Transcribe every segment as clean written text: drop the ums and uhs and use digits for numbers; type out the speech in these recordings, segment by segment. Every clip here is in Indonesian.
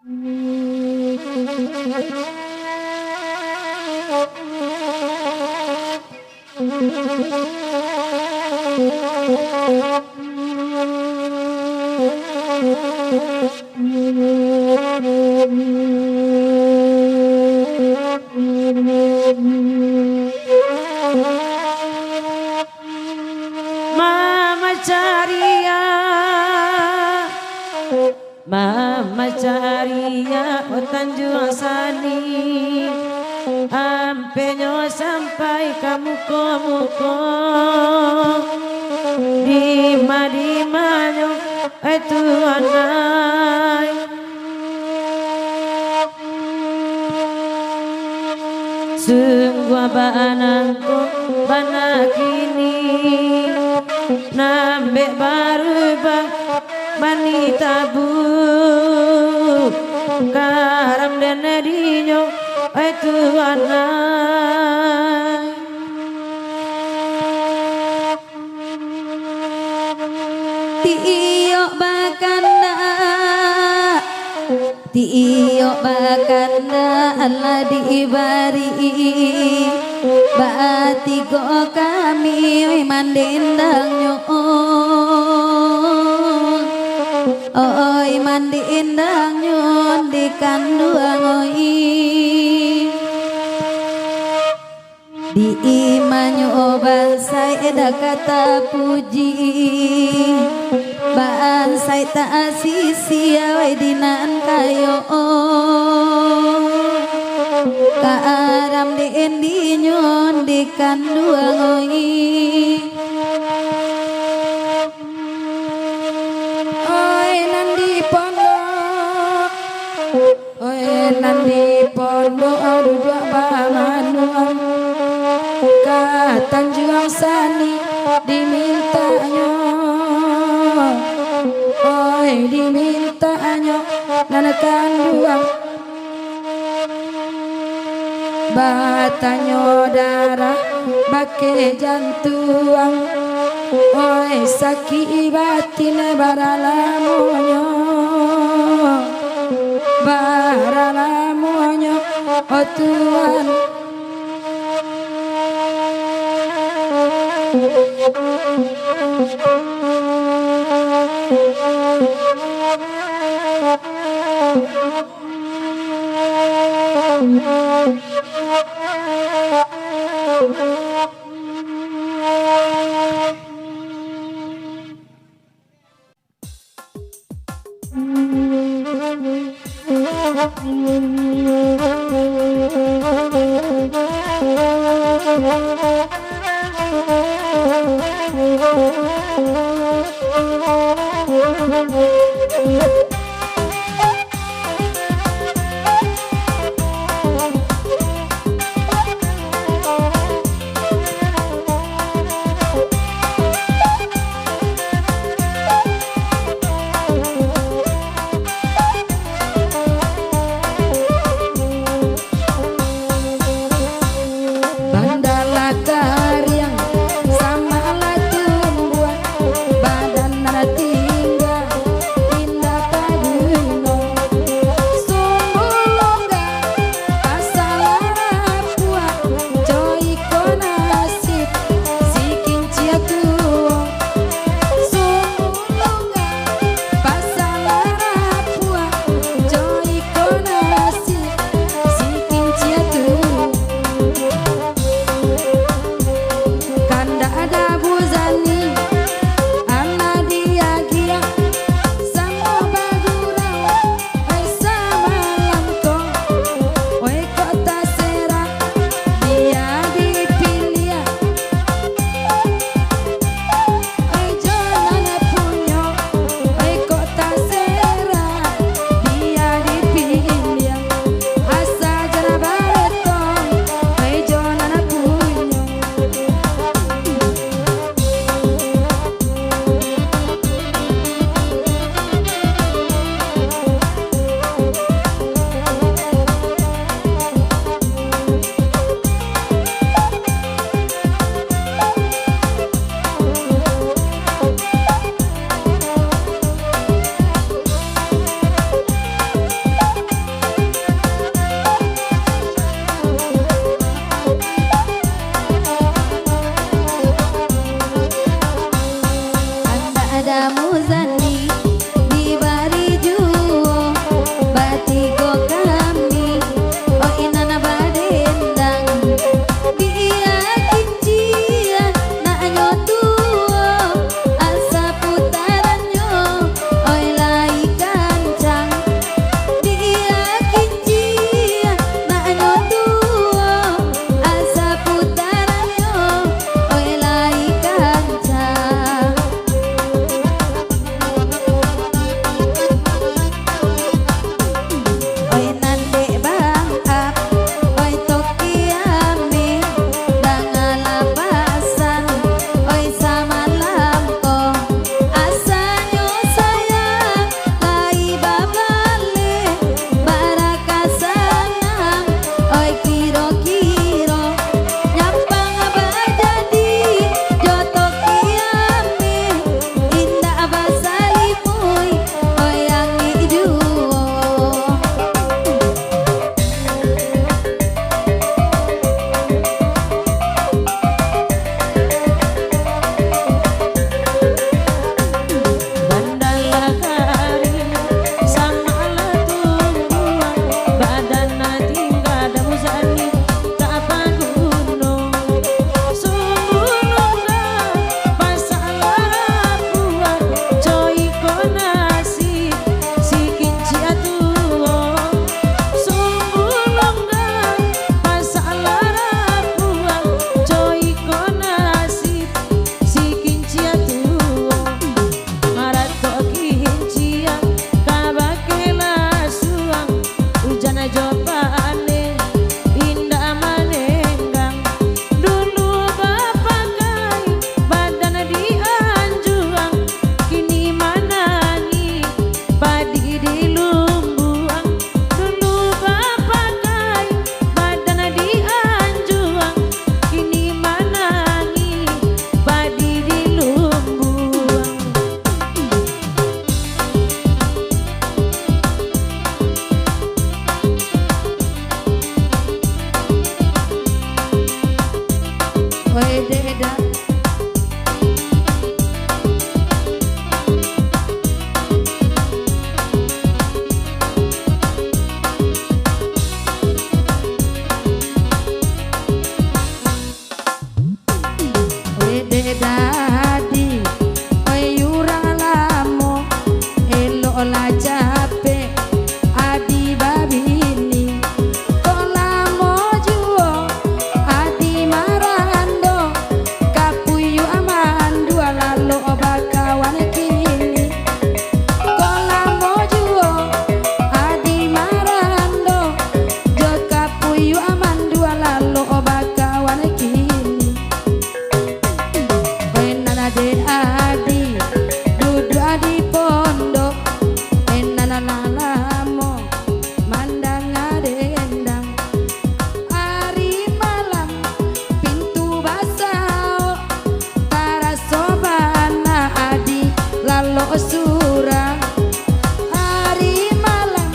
Mama Caria, Mama Caria, oh Tanjung Sani, ampenyo sampai kamu komuko, di manyo itu anai. Sungguh banangku bana kini nambe baru bang bani tabu karam dan dinyo itu anai. Tiyo bakanda, tiyo bakanda Allah diibari bati go kami mandindangnya oh mandindangnya di kanduang oi di imanyo bansai eda kata puji bansai tak asisi awai dinan kayo kaaram di endinyon di kanduang oi oi nandi pondok oi nandi pondok dua bamanuang ka Tanjung Sani dimintanya oi dimintanya nanakan dua batanyo darah bake jantuang oi sakit batin baralamonyo baralamonyo oh Tuhan olah capek adi babini kola mojuo adi marando kapuyu aman dua lalu bakawan kini kola mojuo adi marando jo kapuyu aman dua lalu bakawan kini wenana de adi dudu adi pondok enana lalamo mandang adendang hari malam pintu basao para sobana adi lalo surang hari malam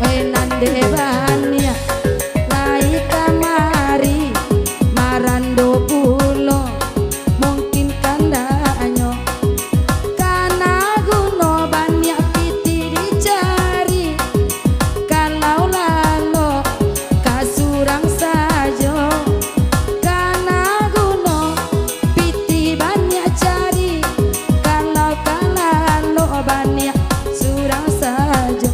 wenande bania lai kamari marando pulo mungkin kandanyo kana guno banyak piti dicari kalau lalo kasurang sajo kana guno piti banyak cari kalau kalalo banyak surang sajo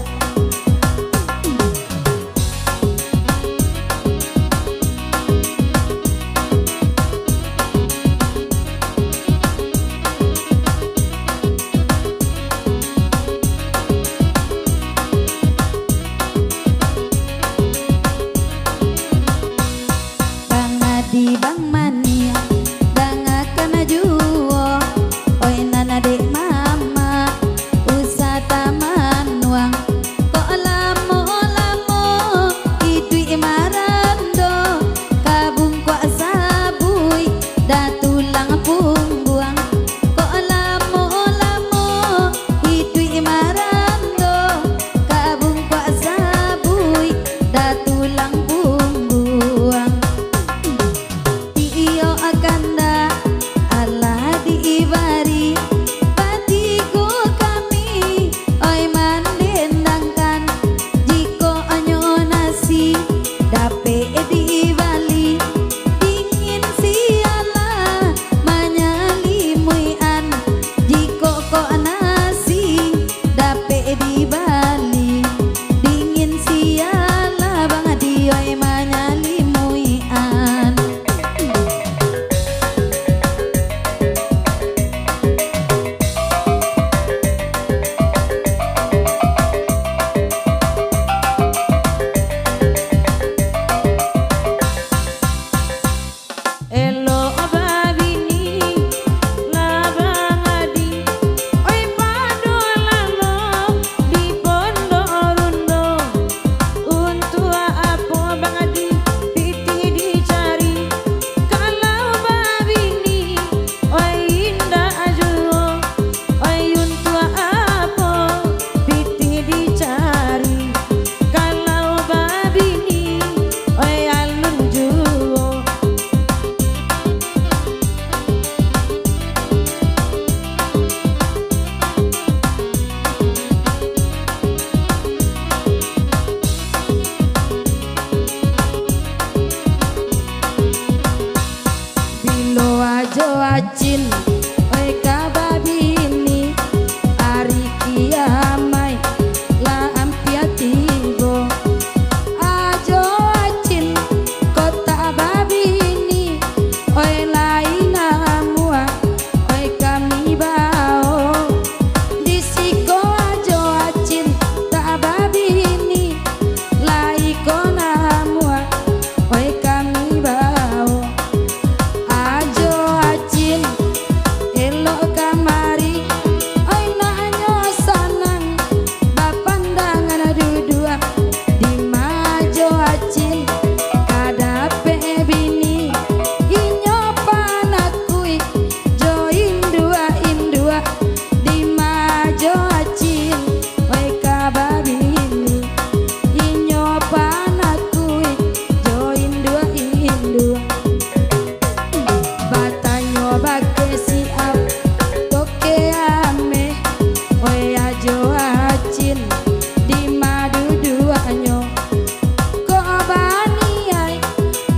Bang Adi Bang Mania danga kana juo oi nana dek mama usa taman wang kok lamo idui marando kabung kwa sabui datulang pungguang kok lamo idui marando kabung kwa sabui datulang pungguang iyo akanda Allah diibari patigo kami oi mandendangkan jiko anyo nasi dape diibali dingin siala manyalimuian jiko ko nasi dape dibali dingin siala bang adi oi manyalimuian Elo babini labang adi oi pado lalo di pondok rundo untua apo bang adi piti dicari kalau babini oi indah ajuo oi untua apo piti dicari kalau babini oi alun juo bilo ajo acin oi kababini ari kiamai la ampiatigo ajo acin kota babini oi laina mua oi kami bao disiko ajo acin tak babini lai kona mua oi kami bao ajo acin elok kamari oi nanyo sanang bapandangan dudua di majo acin kadape bini inyo panakui jo indua di majo acin oi kababini inyo panakui jo indua batanyo bake siap toke ame oi ajo acin di madu duanyo ko bani ai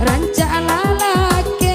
ranca lalake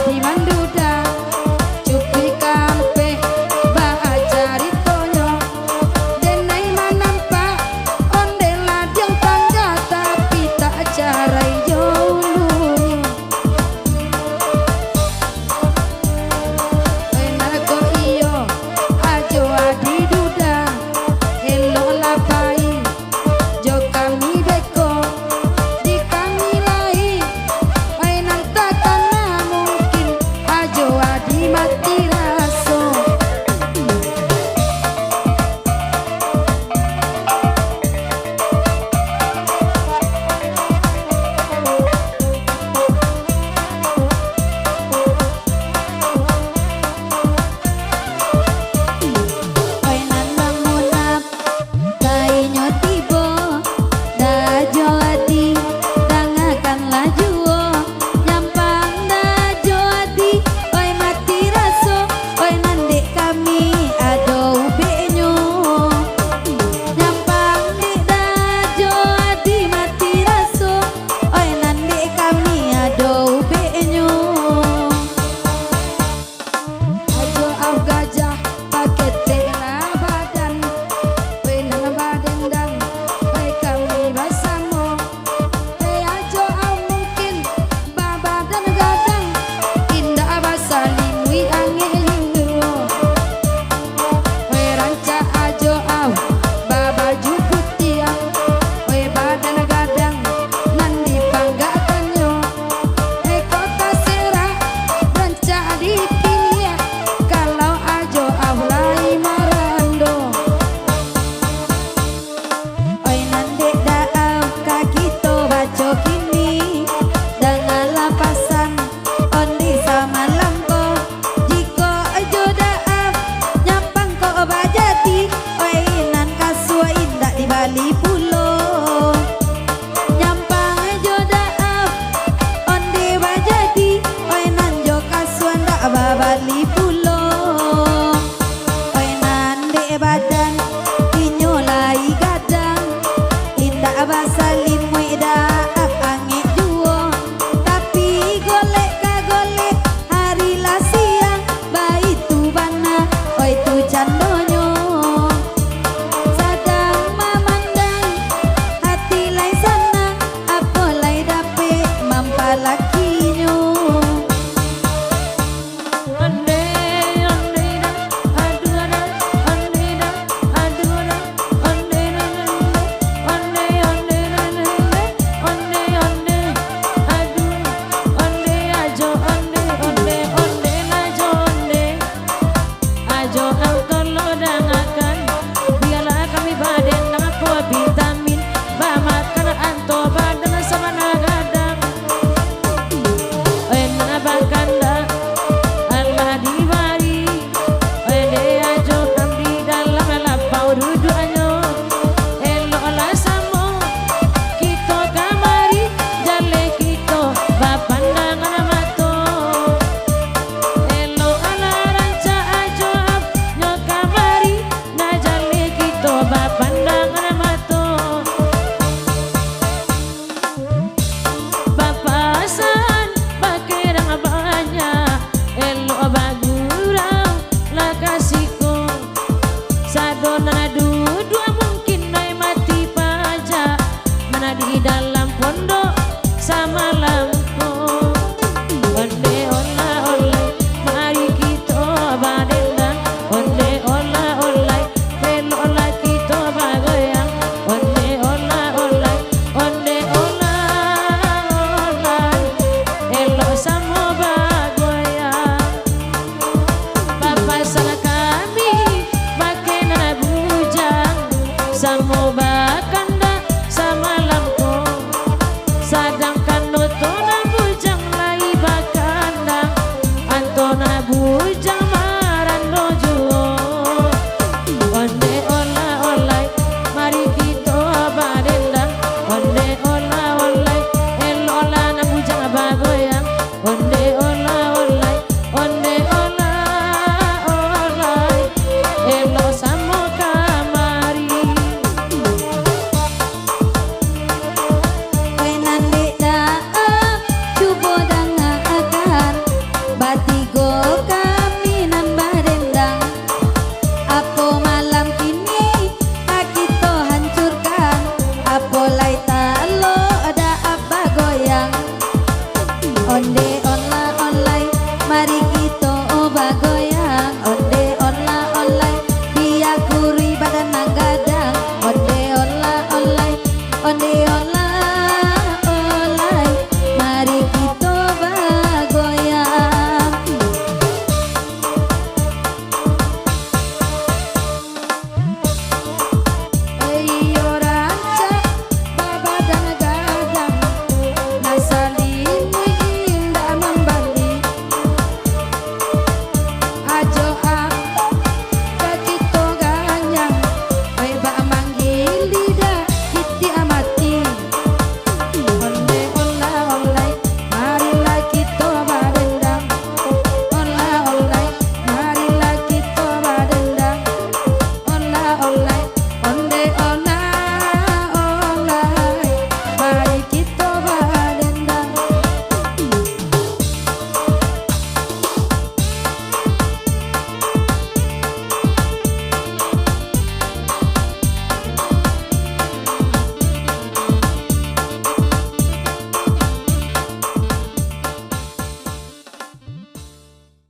di manduda cupi kampe ba ajari tonyo denai manampa onde ladang tangga tapi tak jarai jolung enago iyo ajo adi duda elo lapai jo kami beko di kami lahi nang takana mungkin ajo adi mati raso nan bangunap kainyo tibo dajo adi dangakan lajuo nyampang dajo adi oi mati raso oi nande kami ado ubenyo nyampang di dajo adi mati raso oi nande kami ado ubenyo ajo au gajah pakai tela badan wenang badan dan baik kami bersama ajo au mungkin badan gadang indah bahasa limui angin ranca ajo au baju putih badan gadang nan dipanggakannya kota serah ranca dipilih kalau ajo au lai marando oi nande daau kakito baco kini dengan lapasan ondi sama lamko jiko ajo daau nyampang ko bajati oi nan kasua indah di Bali pulo nyampang ajo daau ondi bajati oi nan jo kasua ndak Bali pulo oi nande badan dinyolai gadang indah bahasa limui daap angin juo tapi golek ka golek hari lah siang baik tu bana oi tu candonyo sadang memandang hati lai sana apa lai dapet mampalakinyo Onde onde da aduna onde da aduna onde onde onde onde onde adu onde ajo onde onde onde ajo onde ajo au tolo dangakan biarlah kami baden dengan kuah vitamin ba makan anto badan sama nagadang enak bakanda Allah dibari ede ajo kami dalam lapau duduanyo elo la samo kito kamari jale kito bapandangan mato elo ala ranca ajo nyo kamari na jale kito bapandangan mato bapasan bakirang banyak elo bagurau la kasihku sadona dua mungkin nai mati pajak mana di dalam pondok sama lampu onde ola olai mari kita badendang onde ola olai elo ola kita bagoyang onde ola olai onde ola olai elo samo bagoyang Bapak salah kami bakena bujang samo bakanda sama lampu sadangkan notona bujang lai bakanda antona bujang marando juo onde ola olai mari kita badendang onde ola olai elo ola na bujang bagoyang onde